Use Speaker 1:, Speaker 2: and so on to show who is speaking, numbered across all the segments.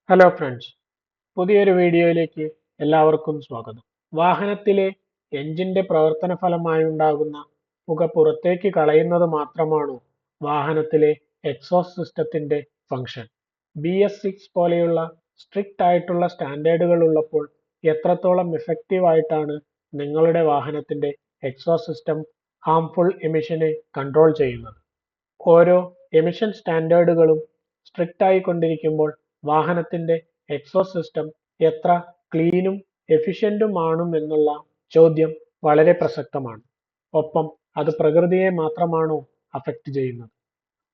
Speaker 1: Hello friends, പുതിയൊരു വീഡിയോയിലേക്ക് എല്ലാവർക്കും സ്വാഗതം. വാഹനത്തിലെ എഞ്ചിന്റെ പ്രവർത്തന ഫലമായുണ്ടാകുന്ന പുക പുറത്തേക്ക് കളയുന്നത് മാത്രമാണോ വാഹനത്തിലെ എക്സോസ്റ്റ് സിസ്റ്റത്തിന്റെ ഫംഗ്ഷൻ? BS6 പോലെയുള്ള സ്ട്രിക്റ്റ് ആയിട്ടുള്ള സ്റ്റാൻഡേർഡുകൾ ഉള്ളപ്പോൾ എത്രത്തോളം എഫക്റ്റീവ് ആയിട്ടാണ് നിങ്ങളുടെ വാഹനത്തിന്റെ എക്സോസ്റ്റ് സിസ്റ്റം ഹാംഫുൾ എമിഷനെ കൺട്രോൾ ചെയ്യുന്നത്? ഓരോ എമിഷൻ സ്റ്റാൻഡേർഡുകളും സ്ട്രിക്റ്റ് ആയിക്കൊണ്ടിരിക്കുമ്പോൾ വാഹനത്തിന്റെ എക്സോസ്റ്റ് സിസ്റ്റം എത്ര ക്ലീനും എഫിഷ്യന്റും ആണെന്നുള്ള ചോദ്യം വളരെ പ്രസക്തമാണ്. ഒപ്പം അത് പ്രകൃതിയെ മാത്രമാണോ അഫക്റ്റ് ചെയ്യുന്നത്?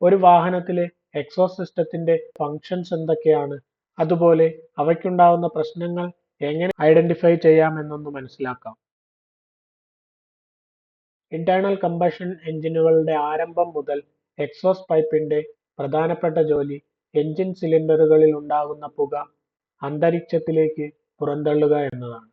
Speaker 1: ഒരു വാഹനത്തിലെ എക്സോസ്റ്റ് സിസ്റ്റത്തിന്റെ ഫങ്ഷൻസ് എന്തൊക്കെയാണ്? അതുപോലെ അവയ്ക്കുണ്ടാവുന്ന പ്രശ്നങ്ങൾ എങ്ങനെ ഐഡന്റിഫൈ ചെയ്യാമെന്നൊന്ന് മനസ്സിലാക്കാം. ഇന്റേണൽ കമ്പഷൻ എഞ്ചിനുകളുടെ ആരംഭം മുതൽ എക്സോസ്റ്റ് പൈപ്പിന്റെ പ്രധാനപ്പെട്ട ജോലി എഞ്ചിൻ സിലിണ്ടറുകളിൽ ഉണ്ടാകുന്ന പുക അന്തരീക്ഷത്തിലേക്ക് പുറന്തള്ളുക എന്നതാണ്.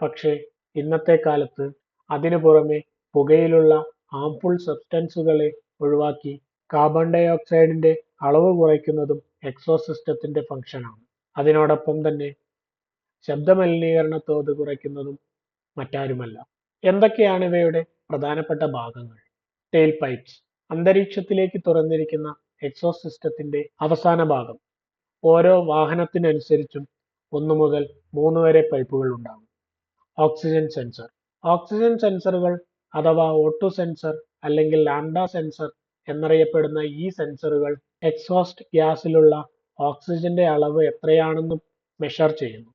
Speaker 1: പക്ഷേ ഇന്നത്തെ കാലത്ത് അതിനു പുറമെ പുകയിലുള്ള ഹാംഫുൾ സബ്സ്റ്റൻസുകളെ ഒഴിവാക്കി കാർബൺ ഡൈ ഓക്സൈഡിന്റെ അളവ് കുറയ്ക്കുന്നതും എക്സോസ്റ്റ് സിസ്റ്റത്തിന്റെ ഫംഗ്ഷനാണ്. അതിനോടൊപ്പം തന്നെ ശബ്ദമലിനീകരണ തോത് കുറയ്ക്കുന്നതും മറ്റാരുമല്ല. എന്തൊക്കെയാണ് ഇവയുടെ പ്രധാനപ്പെട്ട ഭാഗങ്ങൾ? ടെയിൽ പൈപ്സ്, അന്തരീക്ഷത്തിലേക്ക് തുറന്നിരിക്കുന്ന എക്സോസ്റ്റ് സിസ്റ്റത്തിന്റെ അവസാന ഭാഗം. ഓരോ വാഹനത്തിനനുസരിച്ചും 1 മുതൽ 3 വരെ പൈപ്പുകൾ ഉണ്ടാകും. Oxygen sensor. ഓക്സിജൻ സെൻസറുകൾ അഥവാ O2 സെൻസർ അല്ലെങ്കിൽ ലാംഡ സെൻസർ എന്നറിയപ്പെടുന്ന ഈ സെൻസറുകൾ എക്സോസ്റ്റ് ഗ്യാസിലുള്ള ഓക്സിജന്റെ അളവ് എത്രയാണെന്ന് മെഷർ ചെയ്യുന്നു.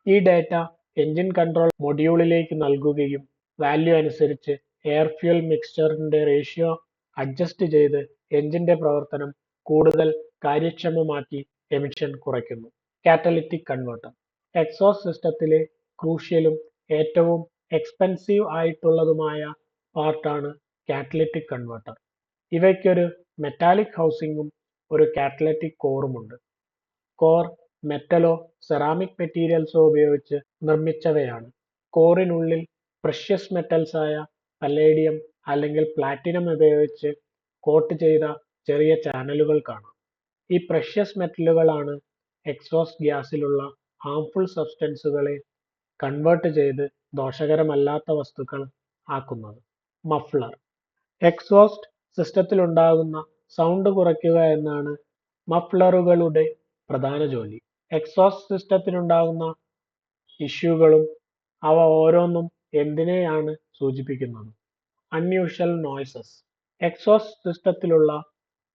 Speaker 1: ഈ ഡാറ്റ എഞ്ചിൻ കൺട്രോൾ മൊഡ്യൂളിലേക്ക് നൽകുകയും വാല്യൂ അനുസരിച്ച് എയർ ഫ്യൂൽ മിക്സ്ചറിന്റെ റേഷ്യോ അഡ്ജസ്റ്റ് ചെയ്ത് എഞ്ചിന്റെ പ്രവർത്തനം കൂടുതൽ കാര്യക്ഷമമാക്കി എമിഷൻ കുറയ്ക്കുന്നു. Catalytic converter. എക്സോസ്റ്റ് സിസ്റ്റത്തിലെ ക്രൂഷ്യലും ഏറ്റവും എക്സ്പെൻസീവ് ആയിട്ടുള്ളതുമായ പാർട്ടാണ് കാറ്റലിറ്റിക് കൺവെർട്ടർ. ഇവയ്ക്കൊരു മെറ്റാലിക് ഹൗസിംഗും ഒരു കാറ്റലിറ്റിക് കോറുമുണ്ട്. കോർ മെറ്റലോ സെറാമിക് മെറ്റീരിയൽസോ ഉപയോഗിച്ച് നിർമ്മിച്ചവയാണ്. കോറിനുള്ളിൽ പ്രഷ്യസ് മെറ്റൽസ് ആയ പല്ലേഡിയം അല്ലെങ്കിൽ പ്ലാറ്റിനം ഉപയോഗിച്ച് കോട്ട് ചെയ്ത ചെറിയ ചാനലുകൾ കാണാം. ഈ പ്രഷ്യസ് മെറ്റലുകളാണ് എക്സോസ്റ്റ് ഗ്യാസിലുള്ള ഹാംഫുൾ സബ്സ്റ്റൻസുകളെ കൺവേർട്ട് ചെയ്ത് ദോഷകരമല്ലാത്ത വസ്തുക്കൾ ആക്കുന്നത്. മഫ്ലർ. എക്സോസ്റ്റ് സിസ്റ്റത്തിലുണ്ടാകുന്ന സൗണ്ട് കുറയ്ക്കുക എന്നാണ് മഫ്ലറുകളുടെ പ്രധാന ജോലി. എക്സോസ്റ്റ് സിസ്റ്റത്തിനുണ്ടാകുന്ന ഇഷ്യൂകളും അവ ഓരോന്നും എന്തിനെയാണ് സൂചിപ്പിക്കുന്നത്? Unusual noises. എക്സോസ്റ്റ് സിസ്റ്റത്തിലുള്ള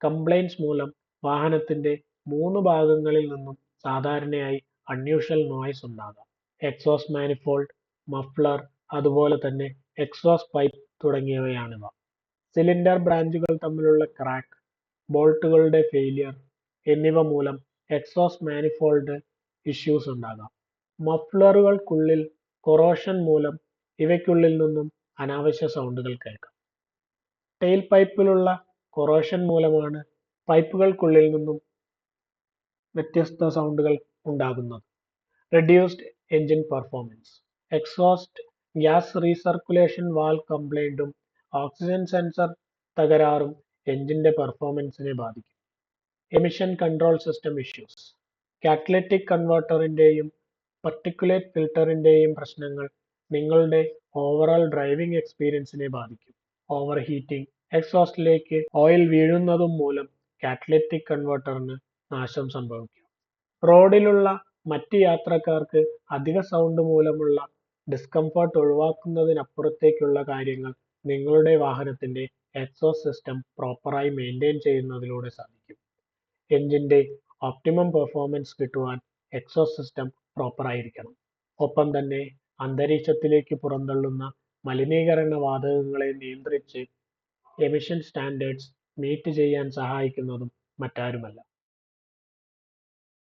Speaker 1: കംപ്ലൈന്റ്സ് മൂലം വാഹനത്തിന്റെ 3 ഭാഗങ്ങളിൽ നിന്നും സാധാരണയായി അൺയൂഷ്വൽ നോയ്സ് ഉണ്ടാകാം. എക്സോസ്റ്റ് മാനിഫോൾഡ്, മഫ്ലർ, അതുപോലെ തന്നെ എക്സോസ്റ്റ് പൈപ്പ് തുടങ്ങിയവയാണിവ. സിലിണ്ടർ ബ്രാഞ്ചുകൾ തമ്മിലുള്ള ക്രാക്ക്, ബോൾട്ടുകളുടെ ഫെയിലിയർ എന്നിവ മൂലം എക്സോസ്റ്റ് മാനിഫോൾഡ് ഇഷ്യൂസ് ഉണ്ടാകാം. മഫ്ലറുകൾക്കുള്ളിൽ കൊറോഷൻ മൂലം ഇവയ്ക്കുള്ളിൽ നിന്നും അനാവശ്യ സൗണ്ടുകൾ കേൾക്കാം. ടെയിൽ പൈപ്പിലുള്ള കൊറോഷൻ മൂലമാണ് പൈപ്പുകൾക്കുള്ളിൽ നിന്നും വ്യത്യസ്ത സൗണ്ടുകൾ ഉണ്ടാകുന്നത്. Reduced engine performance. Exhaust gas recirculation valve കംപ്ലൈന്റും ഓക്സിജൻ സെൻസർ തകരാറും എഞ്ചിന്റെ പെർഫോമൻസിനെ ബാധിക്കും. Emission control system issues. Catalytic കൺവെർട്ടറിന്റെയും പാർട്ടിക്കുലേറ്റ് ഫിൽട്ടറിന്റെയും പ്രശ്നങ്ങൾ നിങ്ങളുടെ ഓവറോൾ ഡ്രൈവിംഗ് എക്സ്പീരിയൻസിനെ ബാധിക്കും. ഓവർ ഹീറ്റിംഗ്, എക്സോസ്റ്റിലേക്ക് ഓയിൽ വീഴുന്നതും മൂലം കാറ്റലിറ്റിക് കൺവെർട്ടറിന് നാശം സംഭവിക്കാം. റോഡിലുള്ള മറ്റ് യാത്രക്കാർക്ക് അധിക സൗണ്ട് മൂലമുള്ള ഡിസ്കംഫർട്ട് ഒഴിവാക്കുന്നതിനപ്പുറത്തേക്കുള്ള കാര്യങ്ങൾ നിങ്ങളുടെ വാഹനത്തിന്റെ എക്സോസ്റ്റ് സിസ്റ്റം പ്രോപ്പറായി മെയിൻറ്റെയിൻ ചെയ്യുന്നതിലൂടെ സാധിക്കും. എഞ്ചിന്റെ ഒപ്റ്റിമം പെർഫോമൻസ് കിട്ടുവാൻ എക്സോസ്റ്റ് സിസ്റ്റം പ്രോപ്പറായിരിക്കണം. ഒപ്പം തന്നെ അന്തരീക്ഷത്തിലേക്ക് പുറന്തള്ളുന്ന മലിനീകരണ വാതകങ്ങളെ നിയന്ത്രിച്ച് എമിഷൻ സ്റ്റാൻഡേർഡ്സ് മീറ്റ് ചെയ്യാൻ സഹായിക്കുന്നതും മറ്റാരുമല്ല.